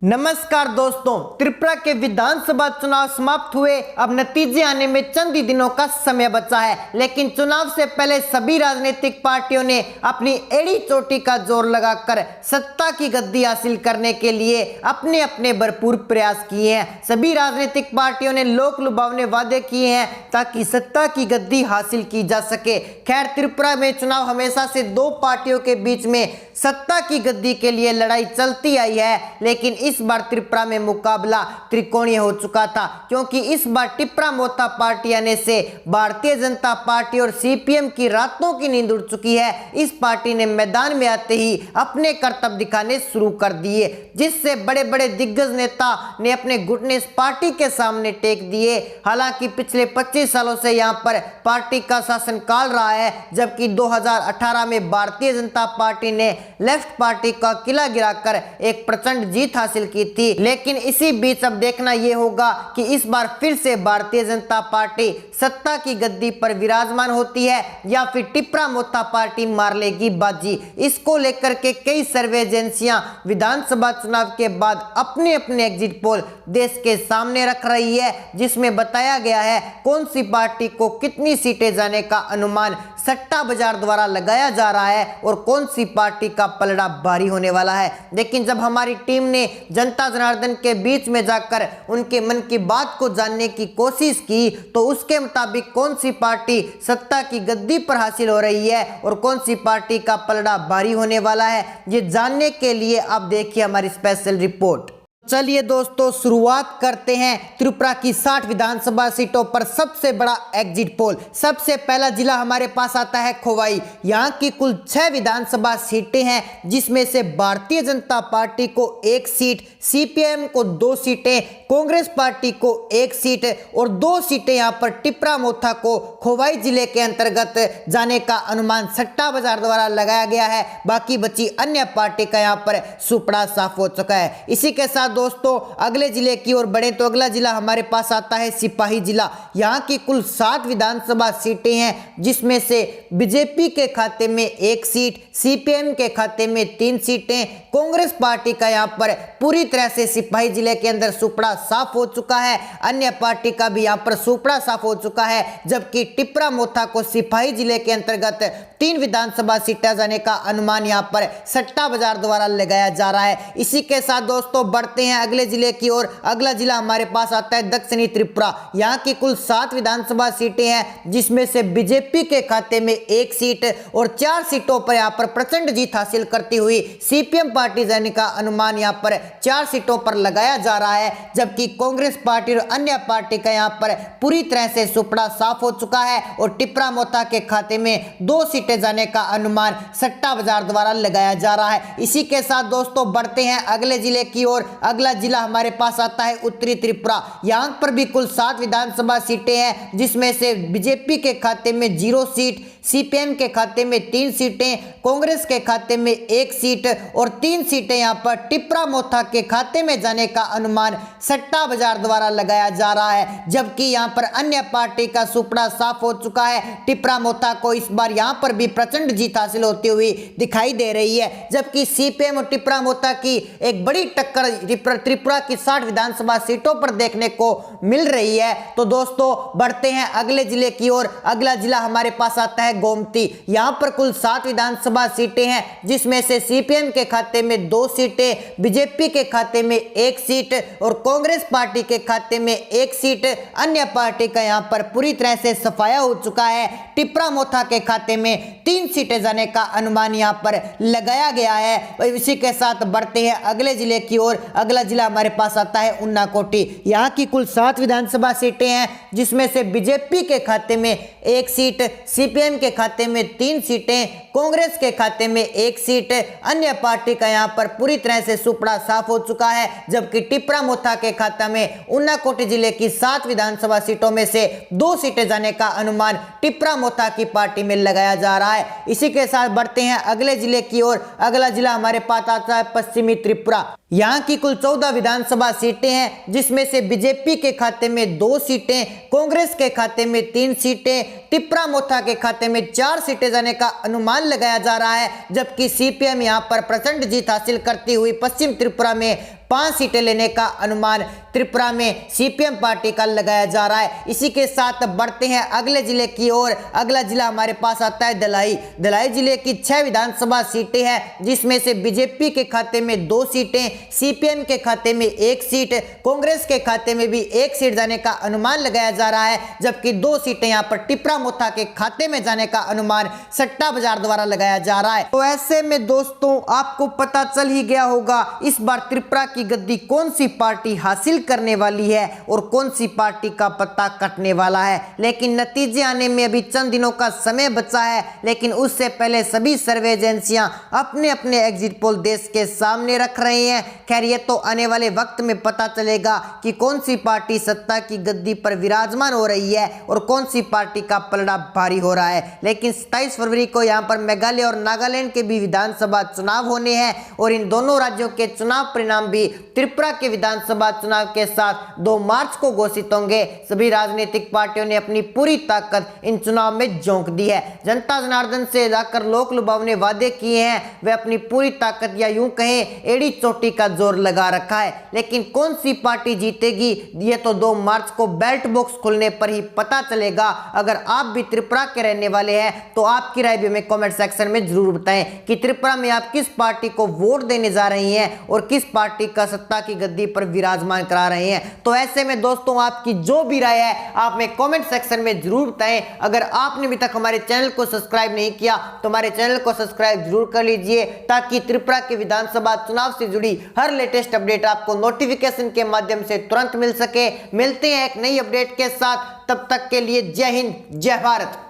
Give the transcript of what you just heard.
नमस्कार दोस्तों, त्रिपुरा के विधानसभा चुनाव समाप्त हुए। अब नतीजे आने में चंद ही दिनों का समय बचा है, लेकिन चुनाव से पहले सभी राजनीतिक पार्टियों ने अपनी एड़ी चोटी का जोर लगाकर सत्ता की गद्दी हासिल करने के लिए अपने अपने भरपूर प्रयास किए हैं। सभी राजनीतिक पार्टियों ने लोक लुभावने वादे किए हैं ताकि सत्ता की गद्दी हासिल की जा सके। खैर, त्रिपुरा में चुनाव हमेशा से दो पार्टियों के बीच में सत्ता की गद्दी के लिए लड़ाई चलती आई है, लेकिन इस बार त्रिपुरा में मुकाबला त्रिकोणीय हो चुका था, क्योंकि इस बार टिप्रा मोथा पार्टी आने से भारतीय जनता पार्टी और सीपीएम की रातों की नींद उड़ चुकी है। इस पार्टी ने मैदान में आते ही अपने करतब दिखाने शुरू कर दिए, जिससे बड़े बड़े दिग्गज नेता ने अपने घुटने इस पार्टी के सामने टेक दिए। हालांकि पिछले 25 सालों से यहां पर पार्टी का शासनकाल रहा है, जबकि 2018 में भारतीय जनता पार्टी ने लेफ्ट पार्टी का किला गिराकर एक प्रचंड जीत हासिल की थी। लेकिन इसी बीच अब देखना यह होगा कि इस बार फिर से भारतीय जनता पार्टी सत्ता की गद्दी पर विराजमान होती है या फिर टिप्रा मोथा पार्टी मार लेगी बाजी। इसको लेकर के कई सर्वे एजेंसियां विधानसभा चुनाव के बाद अपने अपने एग्जिट पोल देश के सामने रख रही है, जिसमें बताया गया है कौन सी पार्टी को कितनी सीटें जाने का अनुमान सट्टा बाजार द्वारा लगाया जा रहा है और कौन सी पार्टी का पलड़ा भारी होने वाला है। लेकिन जब हमारी टीम ने जनता जनार्दन के बीच में जाकर उनके मन की बात को जानने की कोशिश की, तो उसके मुताबिक कौन सी पार्टी सत्ता की गद्दी पर हासिल हो रही है और कौन सी पार्टी का पलड़ा भारी होने वाला है, ये जानने के लिए आप देखिए हमारी स्पेशल रिपोर्ट। चलिए दोस्तों, शुरुआत करते हैं त्रिपुरा की 60 विधानसभा सीटों पर सबसे बड़ा एग्जिट पोल। सबसे पहला जिला हमारे पास आता है खोवाई। यहाँ की कुल 6 विधानसभा सीटें हैं, जिसमें से भारतीय जनता पार्टी को 1 सीट, सीपीएम को 2 सीटें, कांग्रेस पार्टी को 1 सीट और 2 सीटें यहाँ पर टिप्रा मोथा को खोवाई जिले के अंतर्गत जाने का अनुमान सट्टा बाजार द्वारा लगाया गया है। बाकी बची अन्य पार्टी का यहाँ पर सुपड़ा साफ हो चुका है। इसी के साथ दोस्तों अगले जिले की ओर बढ़े तो अगला जिला हमारे पास आता है सिपाही जिला। यहाँ की कुल 7 विधानसभा सीटें हैं, जिसमें से बीजेपी के खाते में 1 सीट, सीपीएम के खाते में 3 सीटें, कांग्रेस पार्टी का यहाँ पर पूरी तरह से सिपाही जिले के अंदर सुपड़ा साफ हो चुका है। अन्य पार्टी का भी यहाँ पर सुपड़ा साफ हो चुका है, जबकि टिप्रा मोथा को सिपाही जिले के अंतर्गत 3 विधानसभा सीटें जाने का अनुमान यहाँ पर सट्टा बाजार द्वारा लगाया जा रहा है। इसी के साथ दोस्तों बढ़ते हैं अगले जिले की ओर। अगला जिला हमारे पास आता है दक्षिणी त्रिपुरा। यहाँ की कुल 7 विधानसभा सीटें हैं, जिसमें से बीजेपी के खाते में 1 सीट और 4 सीटों पर यहाँ पर प्रचंड जीत हासिल करती हुई सीपीएम पार्टी जाने का अनुमान यहाँ पर 4 सीटों पर लगाया जा रहा है, जबकि कांग्रेस पार्टी और अन्य पार्टी का यहाँ पर पूरी तरह से सुपड़ा साफ हो चुका है और टिप्रा मोथा के खाते में 2 सीटें जाने का अनुमान सट्टा बाजार द्वारा लगाया जा रहा है। इसी के साथ दोस्तों बढ़ते हैं अगले जिले की ओर। अगला जिला हमारे पास आता है उत्तरी त्रिपुरा। यहाँ पर भी कुल 7 विधानसभा सीटें हैं, जिसमें से बीजेपी के खाते में 0 सीट, सीपीएम के खाते में 3 सीटें, कांग्रेस के खाते में 1 सीट और 3 सीटें यहाँ पर टिप्रा मोथा के खाते में जाने का अनुमान सट्टा बाजार द्वारा लगाया जा रहा है, जबकि यहाँ पर अन्य पार्टी का सुपड़ा साफ हो चुका है। टिप्रा मोथा को इस बार यहाँ पर भी प्रचंड जीत हासिल होती हुई दिखाई दे रही है, जबकि सीपीएम और टिप्रा मोथा की एक बड़ी टक्कर त्रिपुरा की 60 विधानसभा सीटों पर देखने को मिल रही है। तो दोस्तों बढ़ते हैं अगले जिले की ओर। अगला जिला हमारे पास आता है गोमती। यहाँ पर कुल 7 विधानसभा सीटें हैं, जिसमें से सीपीएम के खाते में 2 सीटें, बीजेपी के खाते में 1 सीट और कांग्रेस पार्टी के खाते में 1 सीट। अन्य पार्टी का यहाँ पर पूरी तरह से सफाया हो चुका है। टिप्रा मोथा के खाते में 3 सीटें जाने का अनुमान यहाँ पर लगाया गया है। इसी के साथ बढ़ते हैं अगले जिले की ओर। अगला जिला हमारे पास आता है उन्नाकोटी। यहाँ की कुल 7 विधानसभा सीटें हैं, जिसमें से बीजेपी के खाते में 1 सीट, सीपीएम के खाते में 3 सीटें, कांग्रेस के खाते में 1 सीट। अन्य पार्टी का यहाँ पर पूरी तरह से सुपड़ा साफ हो चुका है, जबकि टिप्रा मोथा के खाता में उन्नाकोटी जिले की 7 विधानसभा सीटों में से 2 सीटें जाने का अनुमान टिप्रा मोथा की पार्टी में लगाया जा रहा है। इसी के साथ बढ़ते हैं अगले जिले की ओर। अगला जिला हमारे पास आता है पश्चिमी त्रिपुरा। यहाँ की कुल 14 विधानसभा सीटें हैं, जिसमें से बीजेपी के खाते में 2 सीटें, कांग्रेस के खाते में 3 सीटें, टिप्रा मोथा के खाते में 4 सीटें जाने का अनुमान लगाया जा रहा है, जबकि सीपीएम यहाँ पर प्रचंड जीत हासिल करती हुई पश्चिम त्रिपुरा में 5 सीटें लेने का अनुमान त्रिपुरा में सीपीएम पार्टी का लगाया जा रहा है। इसी के साथ बढ़ते हैं अगले जिले की ओर। अगला जिला हमारे पास आता है दलाई। दलाई जिले की 6 विधानसभा सीटें हैं, जिसमें से बीजेपी के खाते में 2 सीटें, सीपीएम के खाते में 1 सीट, कांग्रेस के खाते में भी 1 सीट जाने का अनुमान लगाया जा रहा है, जबकि 2 सीटें यहां पर टिपरा मोथा के खाते में जाने का अनुमान सट्टा बाजार द्वारा लगाया जा रहा है। तो ऐसे में दोस्तों आपको पता चल ही गया होगा इस बार त्रिपुरा की गद्दी कौन सी पार्टी हासिल करने वाली है और कौन सी पार्टी का पत्ता कटने वाला है। लेकिन नतीजे आने में अभी चंद दिनों का समय बचा है, लेकिन उससे पहले सभी सर्वे एजेंसियां अपने अपने एग्जिट पोल देश के सामने रख रही हैं। खैर ये तो आने वाले वक्त में पता चलेगा कि कौन सी पार्टी सत्ता की गद्दी पर विराजमान हो रही है और कौन सी पार्टी का पलड़ा भारी हो रहा है। लेकिन 27 फरवरी को यहाँ पर मेघालय और नागालैंड के भी विधानसभा चुनाव होने हैं और इन दोनों राज्यों के चुनाव परिणाम भी त्रिपुरा के विधानसभा चुनाव के साथ 2 मार्च को घोषित होंगे। सभी राजनीतिक पार्टियों ने अपनी पूरी ताकत इन चुनाव में झोंक दी है। जनता जनार्दन से जाकर लोक लुभावने वादे किए हैं, वे अपनी पूरी ताकत या यूं कहें एड़ी चोटी का जोर लगा रखा है। लेकिन कौन सी पार्टी जीतेगी ये तो 2 मार्च को बैलेट बॉक्स खुलने पर ही पता चलेगा। अगर आप भी त्रिपुरा के रहने वाले हैं तो आपकी राय भी हमें कमेंट सेक्शन में जरूर बताएं कि त्रिपुरा में आप किस पार्टी को वोट देने जा रही हैं और किस पार्टी का सत्ता की गद्दी पर विराजमान करा रहे हैं। तो ऐसे में दोस्तों आपकी जो भी राय है आप हमें कमेंट सेक्शन में जरूर बताएं। अगर आपने अभी तक हमारे चैनल को सब्सक्राइब नहीं किया तो हमारे चैनल को सब्सक्राइब जरूर कर लीजिए, ताकि त्रिपुरा के विधानसभा चुनाव से जुड़ी हर लेटेस्ट अपडेट आपको नोटिफिकेशन के माध्यम से तुरंत मिल सके। मिलते हैं एक नई अपडेट के साथ, तब तक के लिए जय हिंद जय भारत।